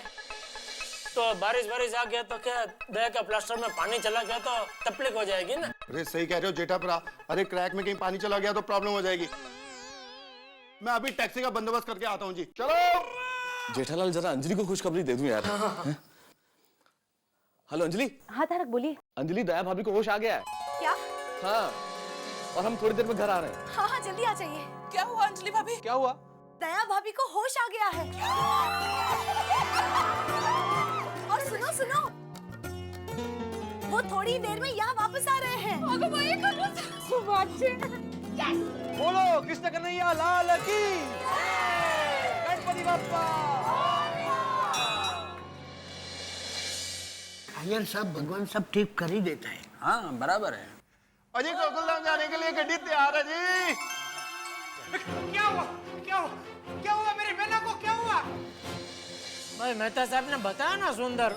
तो बारिश आ गया तो क्या दया का प्लास्टर में पानी चला गया तो तकलीफ हो जाएगी ना। अरे सही कह रहे हो जेठा भरा, अरे क्रैक में कहीं पानी चला गया तो प्रॉब्लम हो जाएगी। मैं अभी टैक्सी का बंदोबस्त करके आता हूँ जी। चलो जेठालाल, जरा अंजलि को खुशखबरी दे दूं यार। हेलो अंजलि। हाँ तारक बोलिए। अंजलि, दया भाभी को होश आ गया है। क्या? हाँ, और हम थोड़ी देर में घर आ रहे हैं। हाँ हाँ जल्दी आ जाइए। क्या हुआ अंजलि भाभी? क्या हुआ? दया भाभी को होश आ गया है। और सुनो सुनो, वो थोड़ी देर में यहाँ वापस आ रहे हैं। बोलो कृष्ण कन्हैया लाल की गणपति बाप्पा। अय्यर साहब भगवान सब ठीक कर ही देता है। हाँ बराबर है। अजी गोकुलधाम जाने के लिए गड्डी तैयार है जी। क्या हुआ क्या हुआ क्या हुआ मेरी बहना को क्या हुआ? भाई मेहता साहब ने बताया ना सुंदर,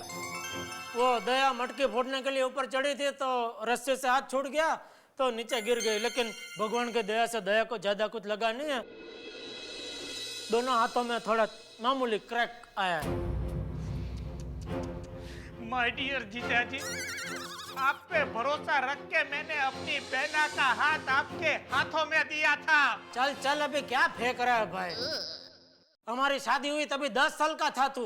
वो दया मटकी फोड़ने के लिए ऊपर चढ़ी थी तो रस्से से हाथ छूट गया तो नीचे गिर गई, लेकिन भगवान के दया से दया को ज्यादा कुछ लगा नहीं है। दोनों हाथों में थोड़ा मामूली क्रैक आया है। माय डियर जीजा जी, आप पे भरोसा रख के मैंने अपनी बहना का हाथ आपके हाथों में दिया था। चल चल अभी क्या फेंक रहा है भाई, हमारी शादी हुई तभी 10 साल का था तू।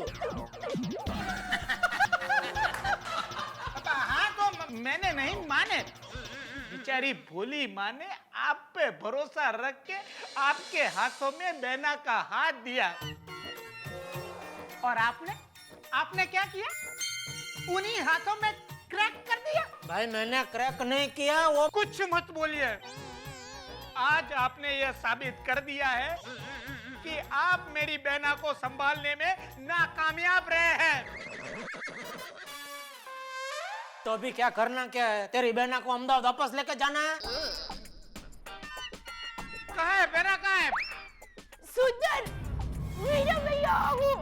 हाँ तो मैंने नहीं माने, बेचारी भोली माँ ने आप पे भरोसा रख के आपके हाथों में बहना का हाथ दिया, और आपने क्या किया? उन्हीं हाथों में क्रैक कर दिया। भाई मैंने क्रैक नहीं किया, वो कुछ मत बोलिए। आज आपने यह साबित कर दिया है कि आप मेरी बहना को संभालने में नाकामयाब रहे हैं। तो अभी क्या करना क्या है? तेरी बहना को अहमदाबाद वापस लेके जाना है? कहाँ है बहना, कहाँ है? सुंदर मेरा भैया आओ।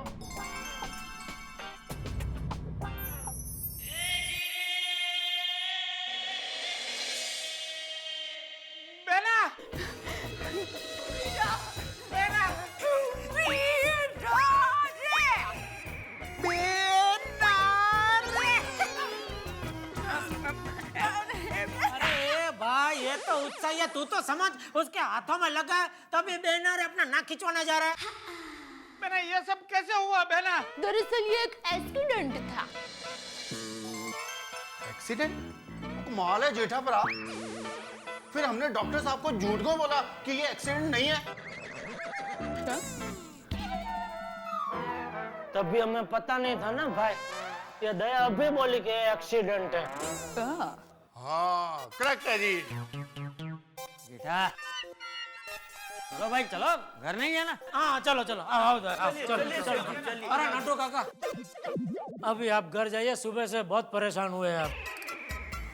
बहना बहना अरे भाई ये तो उत्साह है, तू तो समझ उसके हाथों में लगा है तभी बहना रे अपना नाक खिंचवाने जा रहा है। बहना ये सब कैसे हुआ बहना? दरअसल ये एक एक्सीडेंट था। एक्सीडेंट? कमाल है जेठा भरा, फिर हमने डॉक्टर साहब को झूठ को बोला कि ये एक्सीडेंट नहीं है। तभी हमें पता नहीं था ना भाई, ये दया अभी बोली कि एक्सीडेंट है। हाँ करेक्ट है जी। बेटा चलो भाई चलो, घर नहीं है ना? हाँ चलो चलो आओ चलो। अरे नटू काका अभी आप घर जाइए, सुबह से बहुत परेशान हुए हैं आप।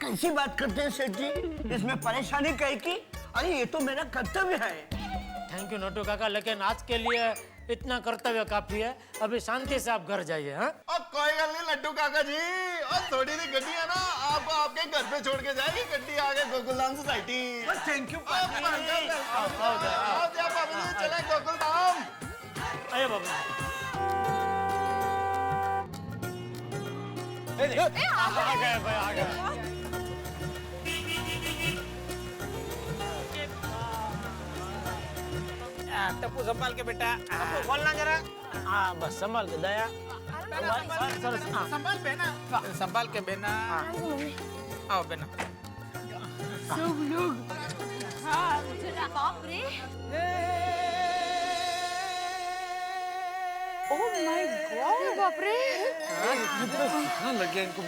कैसी बात करते हैं सेठ जी, इसमें परेशानी कहीं की? अरे ये तो मेरा कर्तव्य है। थैंक यू नटू काका, लेकिन आज के लिए इतना कर्तव्य काफी है, अभी शांति से आप घर जाइए। हाँ अब कोई गल नहीं लड्डू काका जी, और थोड़ी सी गड्डी है ना आपको आपके घर पे छोड़ के जाएगी, गड्डी आगे गोकुलधाम सोसाइटी। Thank you. चले गोकुलधाम। अरे बाबू आ गए भाई, आ गए। टप्पू संभाल के बेटा, टप्पू खोलना जरा। हाँ बस संभाल के दया। संभाल बहना, संभाल के बहना। आओ बहना। सब लोग बाप रे, ओह माय गॉड, बाप रे। हाँ लग गया इनको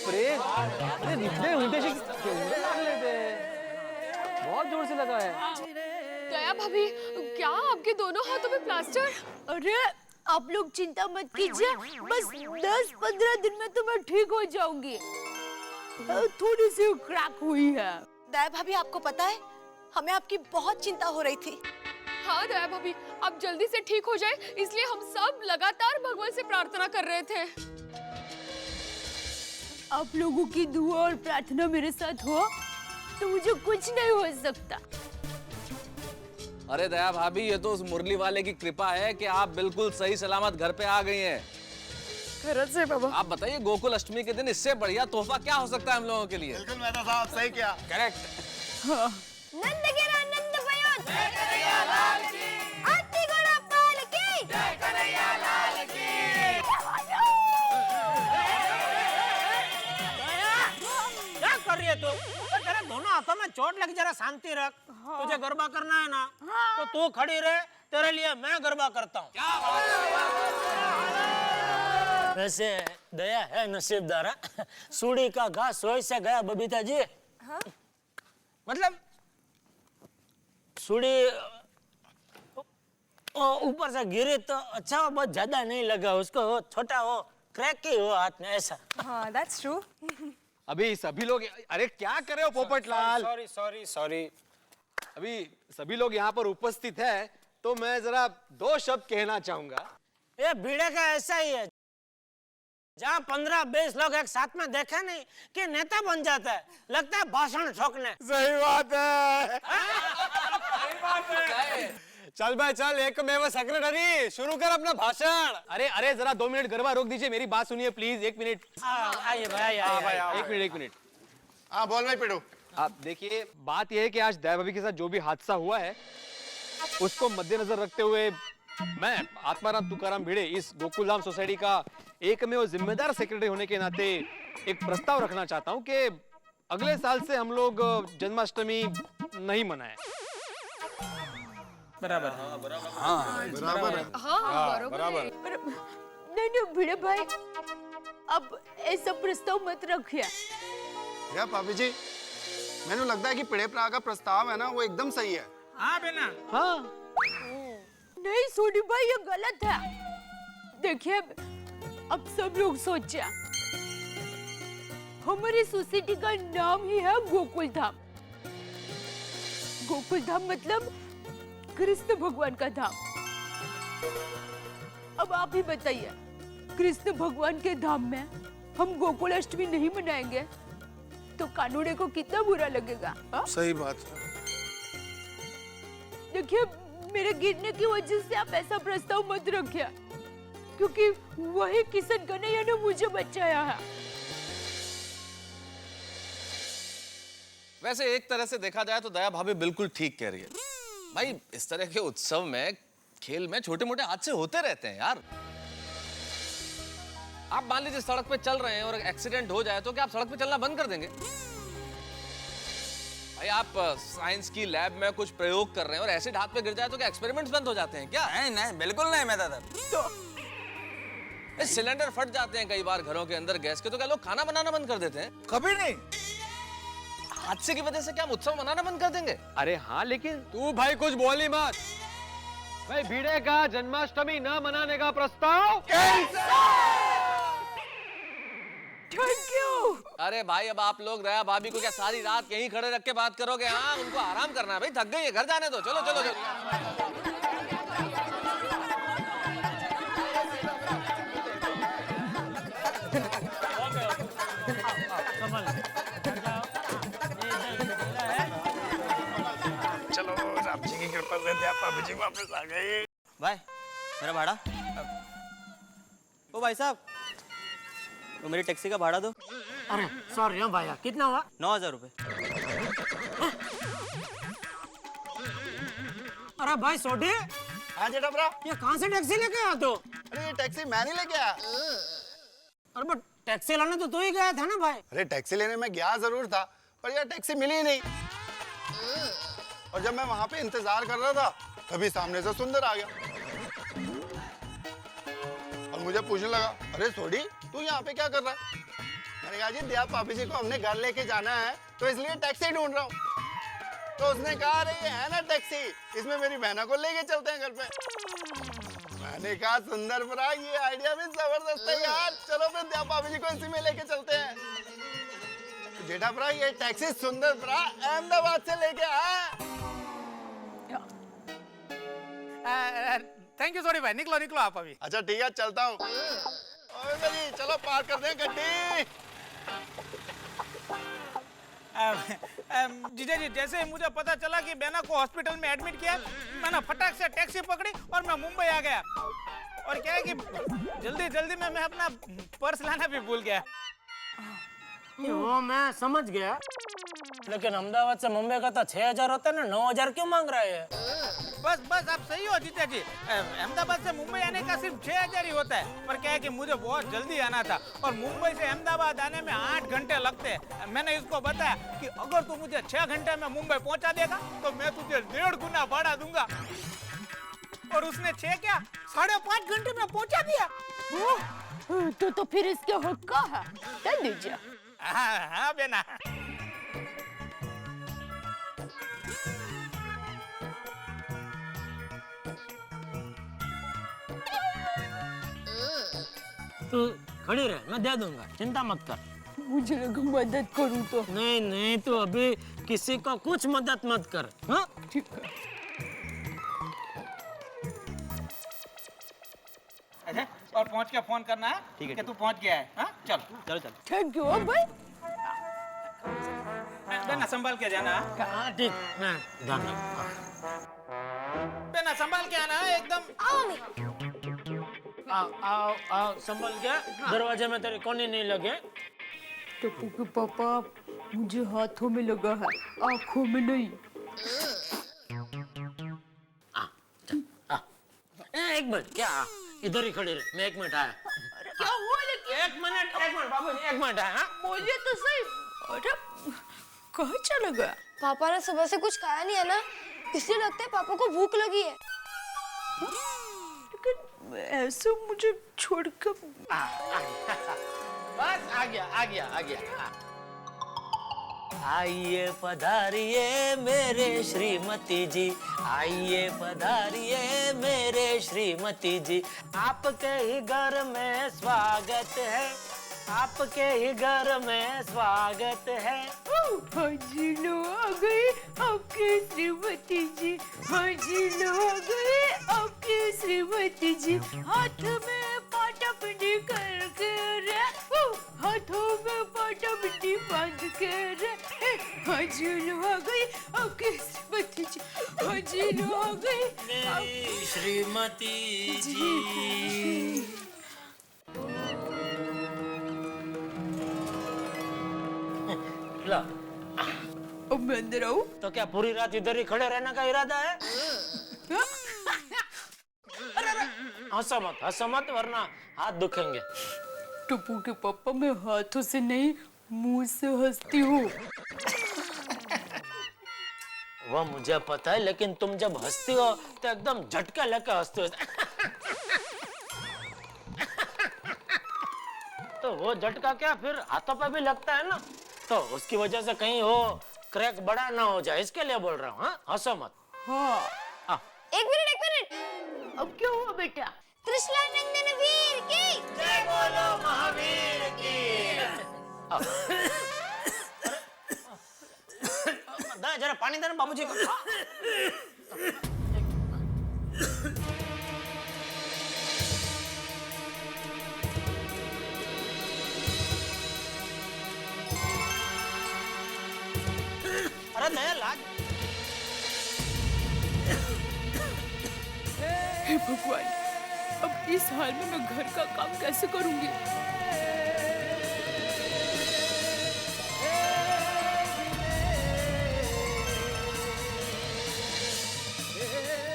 ब्रेक। अरे निकले उल्टे से लागले थे, बहुत जोर से लगा है। दया भाभी क्या आपके दोनों हाथों में प्लास्टर? अरे आप लोग चिंता मत कीजिए, बस 10-15 दिन में तो मैं ठीक हो जाऊंगी। थोड़ी सी क्रैक हुई है। दया भाभी आपको पता है हमें आपकी बहुत चिंता हो रही थी। हाँ दया भाभी, आप जल्दी से ठीक हो जाए इसलिए हम सब लगातार भगवान से प्रार्थना कर रहे थे। आप लोगों की दुआ और प्रार्थना मेरे साथ हो तो मुझे कुछ नहीं हो सकता। अरे दया भाभी, ये तो उस मुरली वाले की कृपा है कि आप बिल्कुल सही सलामत घर पे आ गई हैं। खरच से बाबा। आप बताइए गोकुल अष्टमी के दिन इससे बढ़िया तोहफा क्या हो सकता है हम लोगों के लिए? बिल्कुल मेहता साहब सही किया। करेक्ट। नंद गिरा नंद भयो, जय कन्हैया लाल की। आरती घोड़ा पाल की, जय कन्हैया लाल की। क्या कर रही है तू? तेरे दोनों हाथों में चोट लगी, जरा शांति रख। तुझे गरबा करना है ना, तो तू खड़ी रहे, तेरे लिए मैं गरबा करता हूँ। वैसे दया है नसीबदारा, सूढ़ी का घास सोई से गया बबीता जी। मतलब सुड़ी ऊपर से गिरी तो अच्छा हो, बहुत ज्यादा नहीं लगा उसको, वो छोटा हो क्रैक ही हो हाथ में ऐसा। हाँ, that's true. अभी सभी लोग, अरे क्या कर रहे हो पोपटलाल? Sorry sorry sorry. अभी सभी लोग यहाँ पर उपस्थित है तो मैं जरा दो शब्द कहना चाहूंगा। ये भीड़े का ऐसा ही है, जहाँ 15-20 लोग एक साथ में देखे नहीं कि नेता बन जाता है, लगता है भाषण ठोकने। सही बात है। सही बात है। चल भाई चल, एकमेव सेक्रेटरी शुरू कर अपना भाषण। अरे अरे जरा 2 मिनट गरबा रोक दीजिए, मेरी बात सुनिए प्लीज, 1 मिनट। आइए भाई, आइए। 1 मिनट। हाँ बोल भाई पिड़ू। आप देखिए, बात यह है कि आज दया भाभी के साथ जो भी हादसा हुआ है उसको मद्देनजर रखते हुए मैं आत्माराम तुकाराम भिड़े इस गोकुलधाम सोसाइटी का एकमेव जिम्मेदार सेक्रेटरी होने के नाते एक प्रस्ताव रखना चाहता हूं कि अगले साल से हम लोग जन्माष्टमी नहीं मनाएं। बराबर। हाँ बराबर है। हाँ बराबर है। नहीं नहीं भिड़े भाई, अब ऐसा प्रस्ताव मत रखिए। या भाभी जी, मैंने लगता है कि पिड़े प्रा का प्रस्ताव है ना वो एकदम सही है। हाँ बेना। हाँ नहीं सोनी भाई, ये गलत है। देखिए, अब सब लोग सोचे हमारी सोसाइटी का नाम ही है गोकुलधाम। गोकुलधाम मतलब कृष्ण भगवान का धाम। अब आप ही बताइए, कृष्ण भगवान के धाम में हम गोकुलाष्टमी नहीं मनाएंगे तो कानूने को कितना बुरा लगेगा। सही बात है। देखिए, मेरे गिरने की वजह से आप ऐसा प्रस्ताव मत रखिए, क्योंकि वही किशन कन्हैया ने मुझे बचाया है। वैसे एक तरह से देखा जाए तो दया भाभी बिल्कुल ठीक कह रही है भाई। इस तरह के उत्सव में, खेल में छोटे मोटे हादसे होते रहते हैं यार। आप मान लीजिए सड़क पे चल रहे हैं और एक्सीडेंट हो जाए तो क्या आप सड़क पे चलना बंद कर देंगे? भाई आप साइंस की लैब में कुछ प्रयोग कर रहे हैं और एसिड हाथ पे गिर जाए तो क्या एक्सपेरिमेंट्स बंद हो जाते हैं क्या? नहीं बिल्कुल नहीं मैं दादा। तो सिलेंडर फट जाते हैं कई बार घरों के अंदर गैस के, तो क्या लोग खाना बनाना बंद कर देते हैं? कभी नहीं। हादसे की वजह से क्या हम उत्सव मनाना बंद कर देंगे? अरे हाँ, लेकिन तू भाई कुछ बोली मत। भाई भिड़े का जन्माष्टमी न मनाने का प्रस्ताव थैंक यू। अरे भाई, अब आप लोग दया भाभी को क्या सारी रात यहीं खड़े रख के बात करोगे? हाँ, उनको आराम करना है भाई, थक गई है, घर जाने दो। चलो चलो, चलो। चलो, राम जी की कृपा से दया भाभी जी वापस आ गए। भाई मेरा भाड़ा। ओ भाई साहब, तो मेरी टैक्सी का भाड़ा दो। अरे सॉरी हो भैया, कितना हुआ? 9,000 रुपए। अरे भाई सोडी, हाँ जेठा ब्रा। ये कहाँ से टैक्सी लेके आया तू? अरे ये टैक्सी मैं नहीं लेके आया। अरे बट टैक्सी लाने तो तू ही गया था ना भाई। अरे टैक्सी लेने में गया जरूर था, पर यार टैक्सी मिली ही नहीं। और जब मैं वहां पे इंतजार कर रहा था तभी सामने से सुंदर आ गया और मुझे पूछने लगा, अरे सोडी तू यहाँ पे क्या कर रहा है? मैंने कहा जी दया भाभी जी को हमने घर लेके जाना है तो इसलिए टैक्सी ढूंढ रहा हूँ। तो उसने कहा, अरे ये है ना टैक्सी, इसमें मेरी बहना को लेके चलते हैं घर पे। मैंने कहा सुंदर ब्रा, ये आइडिया भी जबरदस्त है यार, चलो फिर दया भाभी जी को इसी में लेके चलते हैं। जेठा ब्रा, ये टैक्सी सुंदर ब्रा अहमदाबाद से लेके आया। थैंक यू सॉरी भाई, निकलो निकलो आप अभी। अच्छा ठीक है, चलता हूँ। जी चलो पार कर दें गड्डी। जीजा जी, जैसे ही मुझे पता चला कि बेना को हॉस्पिटल में एडमिट किया, मैंने फटाक से टैक्सी पकड़ी और मैं मुंबई आ गया। और क्या है कि जल्दी जल्दी में मैं अपना पर्स लाना भी भूल गया। वो मैं समझ गया, लेकिन अहमदाबाद से मुंबई का तो 6,000 होता है ना, 9,000 क्यों मांग रहा है? बस बस आप सही हो जीजा जी, अहमदाबाद से मुंबई आने का सिर्फ 6,000 ही होता है। पर क्या है कि मुझे बहुत जल्दी आना था और मुंबई से अहमदाबाद आने में 8 घंटे लगते हैं। मैंने इसको बताया कि अगर तू मुझे 6 घंटे में मुंबई पहुंचा देगा तो मैं तुझे 1.5 गुना भाड़ा दूंगा। और उसने 6 क्या 5.5 घंटे में पहुंचा दिया। तो फिर इसके हक का है, दे दीजिए। हाँ बेना। तू खड़ी रह, मैं दे दूंगा, चिंता मत कर। मुझे लगा मदद करूं तो। नहीं नहीं, तू अभी किसी को कुछ मदद मत कर। हाँ ठीक है। अच्छा, और पहुंच के फोन करना है। ठीक है कि तू पहुंच गया है। हाँ चल चलो चलो। थैंक यू भाई। बेना संभाल के जाना। हाँ ठीक, मैं ध्यान रखूंगा। बेना संभाल के आना एकदम। आओ आओ आओ, संभल के, दरवाजे में तेरे कोने नहीं लगे। टप्पू के पापा, मुझे हाथों में लगा है, आंखों में नहीं। एक मिनट, क्या इधर ही खड़ी रहे, मैं 1 मिनट आया। क्या हुआ लेकिन? 1 मिनट बाबू, 1 मिनट आया। हाँ? बोलिए तो सही। अरे कहाँ चला गया? पापा ने सुबह से कुछ खाया नहीं है ना, इसलिए लगता है पापा को भूख लगी है। लेकिन ऐसे मुझे छोड़कर बस आ गया। आइए पधारिए मेरे श्रीमती जी, आइए पधारिए मेरे श्रीमती जी, आपके ही घर में स्वागत है, आपके ही घर में स्वागत है। हाजी लो आ गए आपके श्रीमती जी, हाजी लो आ गए आपके श्रीमती जी, हाथ में पाटा पिंडी करके रे, हाथों में पाटा पिंडी बांध के रे, हाजी लो आ गई आपके श्रीमती जी, हाजी लो आ गई मेरी श्रीमती जी। लो, अब मैं अंदर आऊं? तो क्या पूरी रात इधर ही खड़े रहने का इरादा है? हंसो मत वरना हाथ दुखेंगे। टप्पू के पापा, मैं हाथों से नहीं मुंह से हंसती हूँ। वो मुझे पता है, लेकिन तुम जब हंसती हो तो एकदम झटका लेकर हंसते हो। तो वो झटका क्या फिर हाथों पे भी लगता है ना, तो उसकी वजह से कहीं वो क्रैक बड़ा ना हो जाए, इसके लिए बोल रहा हूँ। हाँ हंसो मत। हाँ। एक मिनट। अब क्या हुआ बेटा? त्रिशला नंदन वीर की जय बोलो महावीर की। जरा पानी देना बाबूजी को। अरे दया लाग। हे भगवान, अब इस हाल में मैं घर का काम कैसे करूंगी?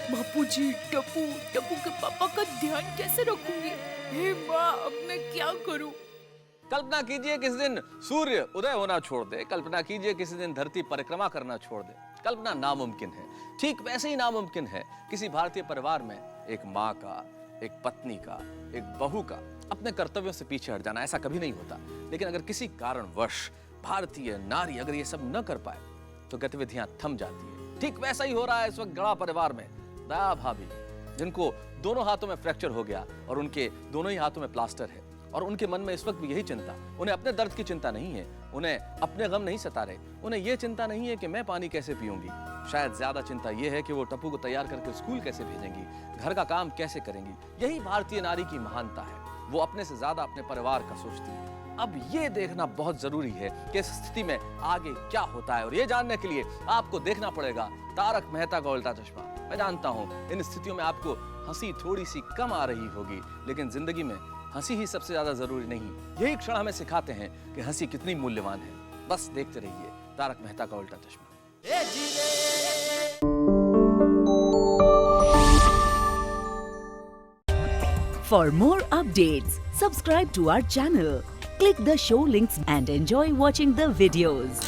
बापूजी, टप्पू के पापा का ध्यान कैसे रखूंगी? हे माँ, अब मैं क्या करूं? कल्पना कीजिए किसी दिन सूर्य उदय होना छोड़ दे, कल्पना कीजिए किसी दिन धरती परिक्रमा करना छोड़ दे। कल्पना नामुमकिन है, ठीक वैसे ही नामुमकिन है किसी भारतीय परिवार में एक माँ का, एक पत्नी का, एक बहू का अपने कर्तव्यों से पीछे हट जाना। ऐसा कभी नहीं होता, लेकिन अगर किसी कारणवश भारतीय नारी अगर ये सब न कर पाए तो गतिविधियां थम जाती है। ठीक वैसा ही हो रहा है इस वक्त गढ़ा परिवार में। दया भाभी, जिनको दोनों हाथों में फ्रैक्चर हो गया और उनके दोनों ही हाथों में प्लास्टर है, और उनके मन में इस वक्त भी यही चिंता, उन्हें अपने दर्द की चिंता नहीं है, उन्हें अपने गम नहीं सता रहे, उन्हें यह चिंता नहीं है कि मैं पानी कैसे पीऊंगी। शायद ज्यादा चिंता यह है कि वो टप्पू को तैयार करके स्कूल कैसे भेजेंगी, घर का काम कैसे करेंगी। यही भारतीय नारी की महानता है, वो अपने से ज्यादा अपने परिवार का सोचती है। अब ये देखना बहुत जरूरी है कि इस स्थिति में आगे क्या होता है, और ये जानने के लिए आपको देखना पड़ेगा तारक मेहता का उल्टा चश्मा। मैं जानता हूं इन स्थितियों में आपको हंसी थोड़ी सी कम आ रही होगी, लेकिन जिंदगी में हंसी ही सबसे ज्यादा जरूरी नहीं। यही क्षण हमें सिखाते हैं कि हंसी कितनी मूल्यवान है। बस देखते रहिए तारक मेहता का उल्टा चश्मा। For more updates, subscribe to our channel, click the show links and enjoy watching the videos.